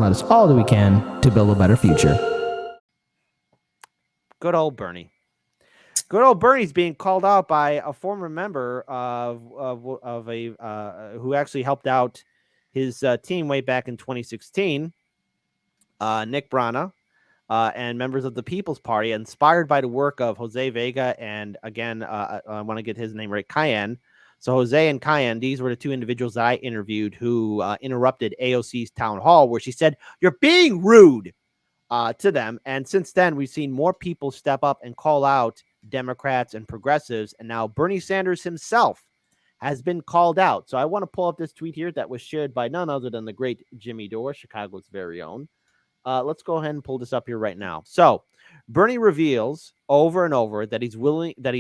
let us all do we can to build a better future. Good old Bernie. Good old Bernie's being called out by a former member of a who actually helped out his team way back in 2016, Nick Brana, and members of the People's Party, inspired by the work of Jose Vega and, again, I want to get his name right, Cayenne. So Jose and Cayenne, these were the two individuals that I interviewed who interrupted AOC's town hall, where she said, "You're being rude," to them. And since then, we've seen more people step up and call out Democrats and progressives. And now Bernie Sanders himself has been called out. So I want to pull up this tweet here that was shared by none other than the great Jimmy Dore, Chicago's very own. Let's go ahead and pull this up here right now. So Bernie reveals over and over that he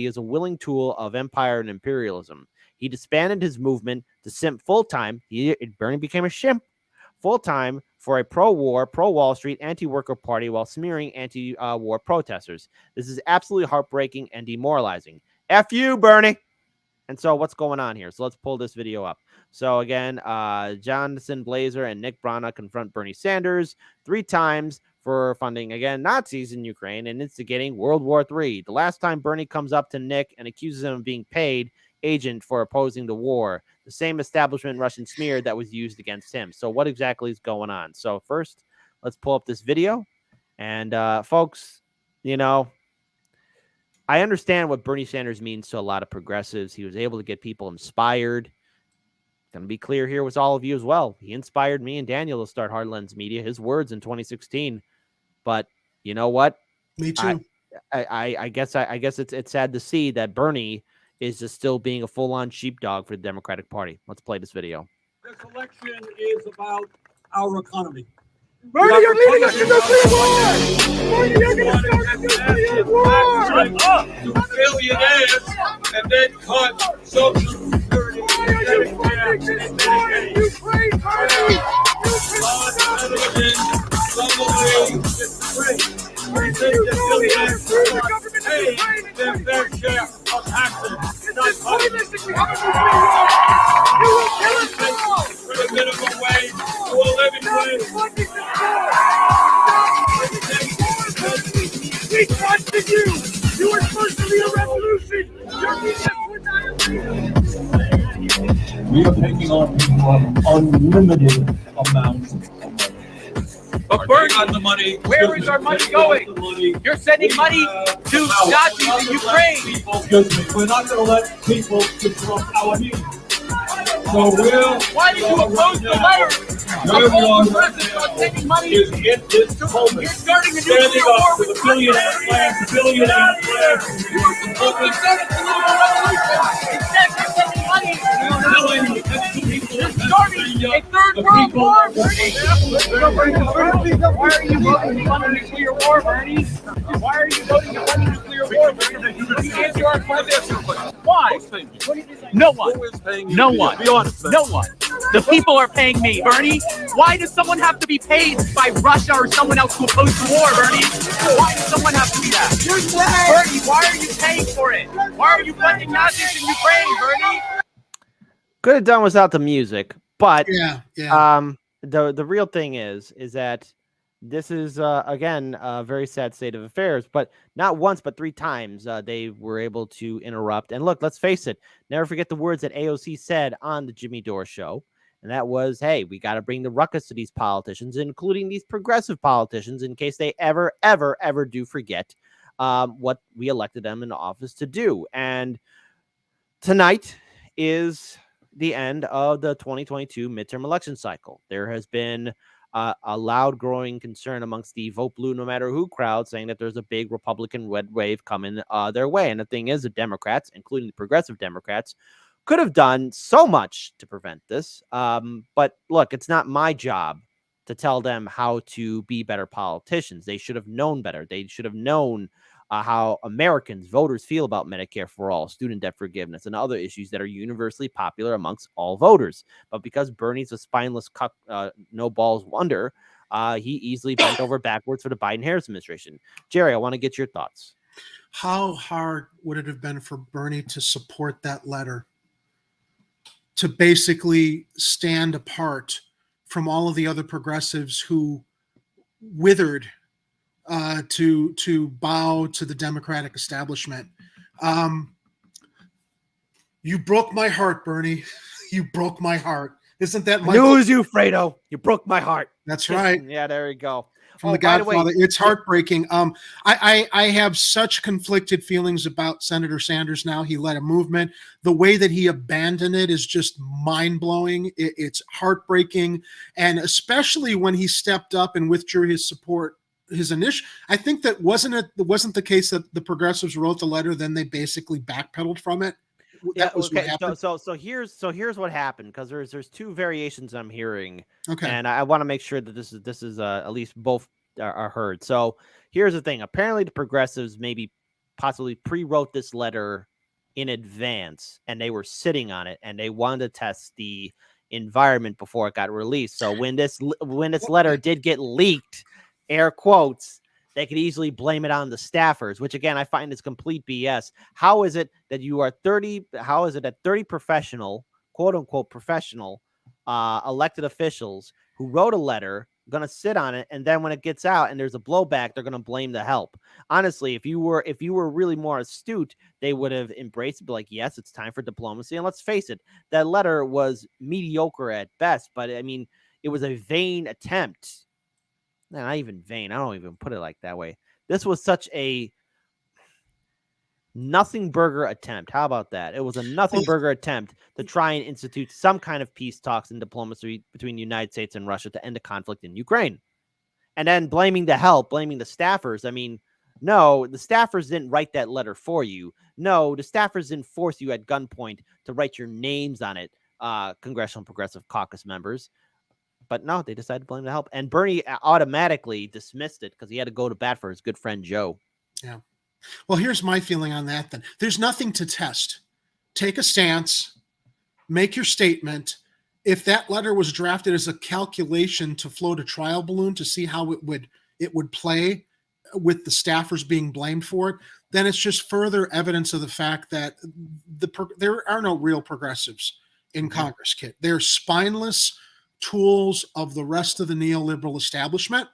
is a willing tool of empire and imperialism. He disbanded his movement to simp full-time. Bernie became a shimp full-time for a pro-war, pro-Wall Street, anti-worker party while smearing anti-war protesters. This is absolutely heartbreaking and demoralizing. F you, Bernie. And so what's going on here? So let's pull this video up. So again, Jonathan Blazer and Nick Brana confront Bernie Sanders 3 times for funding, again, Nazis in Ukraine and instigating World War III. The last time Bernie comes up to Nick and accuses him of being paid agent for opposing the war, the same establishment Russian smear that was used against him. So what exactly is going on? So first, let's pull up this video. And folks, you know, I understand what Bernie Sanders means to a lot of progressives. He was able to get people inspired. Going to be clear here with all of you as well. He inspired me and Daniel to start Hard Lens Media, his words in 2016. But you know what? Me too. I guess it's sad to see that Bernie is just still being a full-on sheepdog for the Democratic Party. Let's play this video. This election is about our economy. Bernie, you're leading us to nuclear war! Bernie, you're going to start a nuclear war! To billionaires and then cut Social Security. Why are you funding this war in Ukraine, Bernie? Their fair share of taxes. It's pointless if we have a nuclear war! You will kill us all! For the minimum wage, to a living wage. Funding this war! We trusted you! You were supposed to be a revolution! You're being We are taking on people unlimited amounts of money. But Bernie, on the money. Where is our money going? You're sending money to Nazis in Ukraine. Excuse me, we're not going to let people control our needs. So why did you oppose the letter? Oppose the president on sending money. Is in this moment You're starting a standing nuclear war up to with the billionaire plan, billionaire plan. You were supposed to send it to the revolution. Instead, you're sending money. You're starting a third world war, Bernie. Why are you voting to fund a nuclear war, Bernie? Why are you voting to fund a nuclear war, Bernie? Answer our question. Why? No one. No one. No one. The people are paying me, Bernie. Why does someone have to be paid by Russia or someone else to oppose the war, Bernie? Why does someone have to be that? Bernie, why are you paying for it? Why are you funding Nazis in Ukraine, Bernie? Could have done without the music, but Yeah. the real thing is that this is again a very sad state of affairs. But not once, but 3 times they were able to interrupt. And look, let's face it. Never forget the words that AOC said on the Jimmy Dore show, and that was, "Hey, we got to bring the ruckus to these politicians, including these progressive politicians, in case they ever do forget what we elected them in office to do." And tonight is the end of the 2022 midterm election cycle. There has been a loud growing concern amongst the vote blue no matter who crowd, saying that there's a big Republican red wave coming their way. And the thing is, the Democrats, including the progressive Democrats, could have done so much to prevent this. But look, it's not my job to tell them how to be better politicians. They should have known better. They should have known how Americans, voters, feel about Medicare for all, student debt forgiveness, and other issues that are universally popular amongst all voters. But because Bernie's a spineless cuck, no balls wonder, he easily bent over backwards for the Biden-Harris administration. Jerry, I want to get your thoughts. How hard would it have been for Bernie to support that letter, to basically stand apart from all of the other progressives who withered to bow to the Democratic establishment. You broke my heart, Bernie. You broke my heart. Isn't that my? It was you, Fredo. You broke my heart. That's right. Yeah, there we go. From the by the way, Godfather. It's heartbreaking. I have such conflicted feelings about Senator Sanders now. He led a movement. The way that he abandoned it is just mind-blowing. It's heartbreaking. And especially when he stepped up and withdrew his support, his initial. I think that wasn't the case that the progressives wrote the letter, then they basically backpedaled from it. That was what happened. So here's what happened, because there's two variations I'm hearing. Okay. And I want to make sure that this is at least both are heard. So here's the thing. Apparently the progressives maybe possibly pre-wrote this letter in advance, and they were sitting on it, and they wanted to test the environment before it got released. So when this letter did get leaked, air quotes, they could easily blame it on the staffers, which again, I find is complete BS. How is it that you are 30? How is it that 30 professional, quote unquote, professional elected officials who wrote a letter going to sit on it, and then when it gets out and there's a blowback, they're going to blame the help? Honestly, if you were really more astute, they would have embraced it, be like, yes, it's time for diplomacy. And let's face it, that letter was mediocre at best, but I mean, it was a vain attempt. Not even vain. I don't even put it like that way. This was such a nothing burger attempt. How about that? It was a nothing burger attempt to try and institute some kind of peace talks and diplomacy between the United States and Russia to end the conflict in Ukraine. And then blaming the help, blaming the staffers. I mean, no, the staffers didn't write that letter for you. No, the staffers didn't force you at gunpoint to write your names on it, Congressional Progressive Caucus members. But no, they decided to blame the help. And Bernie automatically dismissed it because he had to go to bat for his good friend Joe. Yeah. Well, here's my feeling on that then. There's nothing to test. Take a stance, make your statement. If that letter was drafted as a calculation to float a trial balloon to see how it would play with the staffers being blamed for it, then it's just further evidence of the fact that there are no real progressives in Congress, Kit. They're spineless tools of the rest of the neoliberal establishment.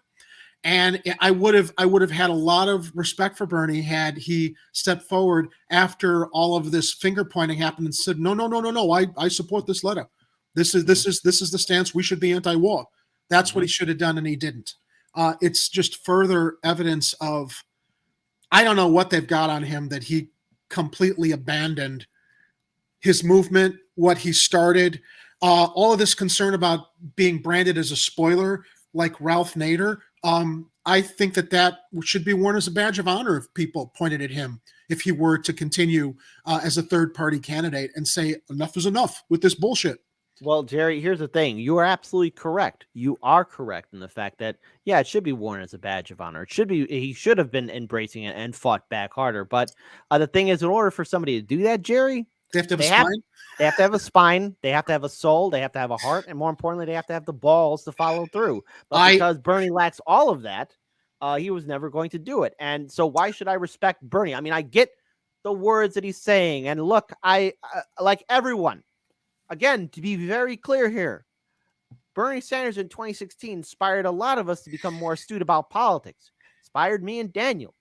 And I would have had a lot of respect for Bernie had he stepped forward after all of this finger pointing happened and said, no, I support this letter. This is the stance. We should be anti-war. That's what he should have done, and he didn't. It's just further evidence of, I don't know what they've got on him, that he completely abandoned his movement, what he started. All of this concern about being branded as a spoiler, like Ralph Nader, I think that should be worn as a badge of honor if people pointed at him, if he were to continue as a third-party candidate and say, enough is enough with this bullshit. Well, Jerry, here's the thing. You are absolutely correct. You are correct in the fact that, yeah, it should be worn as a badge of honor. He should have been embracing it and fought back harder. But the thing is, in order for somebody to do that, Jerry, they have to have a spine. They have to have a spine. They have to have a soul. They have to have a heart. And more importantly, they have to have the balls to follow through. But because Bernie lacks all of that, he was never going to do it. And so why should I respect Bernie? I mean, I get the words that he's saying. And look, I like everyone. Again, to be very clear here, Bernie Sanders in 2016 inspired a lot of us to become more astute about politics. Inspired me and Daniel.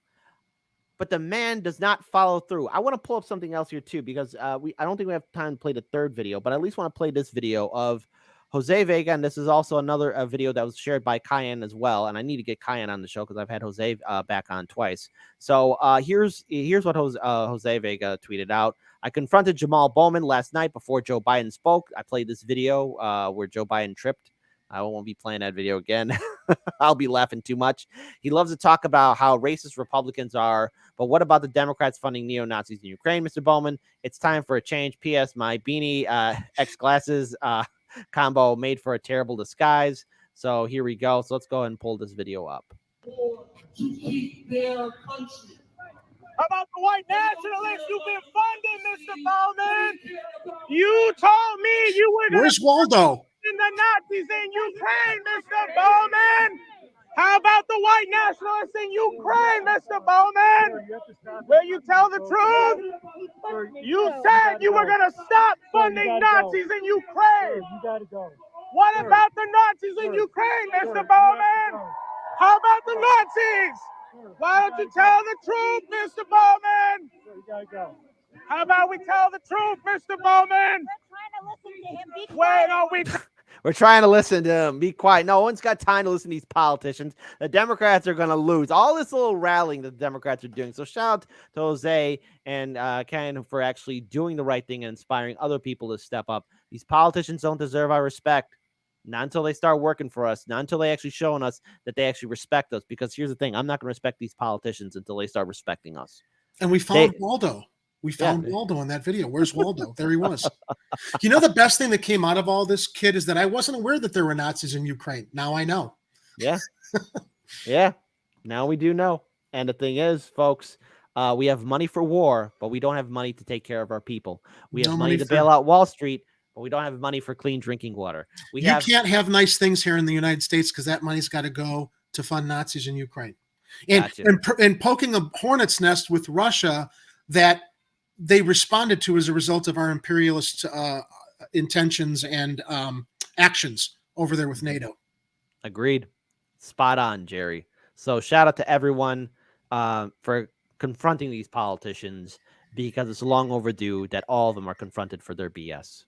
But the man does not follow through. I want to pull up something else here too, because I don't think we have time to play the third video, but I at least want to play this video of Jose Vega, and this is also another video that was shared by Cayenne as well. And I need to get Cayenne on the show because I've had Jose back on twice. So here's what Jose Vega tweeted out. I confronted Jamal Bowman last night before Joe Biden spoke. I played this video where Joe Biden tripped. I won't be playing that video again. I'll be laughing too much. He loves to talk about how racist Republicans are, but what about the Democrats funding neo-Nazis in Ukraine, Mr. Bowman? It's time for a change. P.S. My beanie X glasses combo made for a terrible disguise. So here we go. So let's go ahead and pull this video up. To keep their country. How about the white nationalists you've been funding, Mr. Bowman? You told me you were going Where's Waldo? the Nazis in Ukraine, Mr. Bowman. How about the white nationalists in Ukraine, Mr. Bowman? Will you tell the truth? You said you were going to stop funding Nazis in Ukraine. You got to go. What about the Nazis in Ukraine, Mr. Bowman? How about the Nazis? Why don't you tell the truth, Mr. Bowman? How about we tell the truth, Mr. Bowman? Wait, no, We're trying to listen to him. Be quiet. No one's got time to listen to these politicians. The Democrats are going to lose. All this little rallying that the Democrats are doing. So shout out to Jose and Ken for actually doing the right thing and inspiring other people to step up. These politicians don't deserve our respect. Not until they start working for us. Not until they actually showing us that they actually respect us. Because here's the thing. I'm not going to respect these politicians until they start respecting us. And we found Waldo. We found Waldo in that video. Where's Waldo? There he was. You know, the best thing that came out of all this, kid, is that I wasn't aware that there were Nazis in Ukraine. Now I know. Yeah. Yeah. Now we do know. And the thing is, folks, we have money for war, but we don't have money to take care of our people. We have money to bail out Wall Street, but we don't have money for clean drinking water. You can't have nice things here in the United States because that money's got to go to fund Nazis in Ukraine. And poking a hornet's nest with Russia that they responded to as a result of our imperialist intentions and actions over there with NATO. Agreed. Spot on, Jerry. So shout out to everyone for confronting these politicians, because it's long overdue that all of them are confronted for their BS.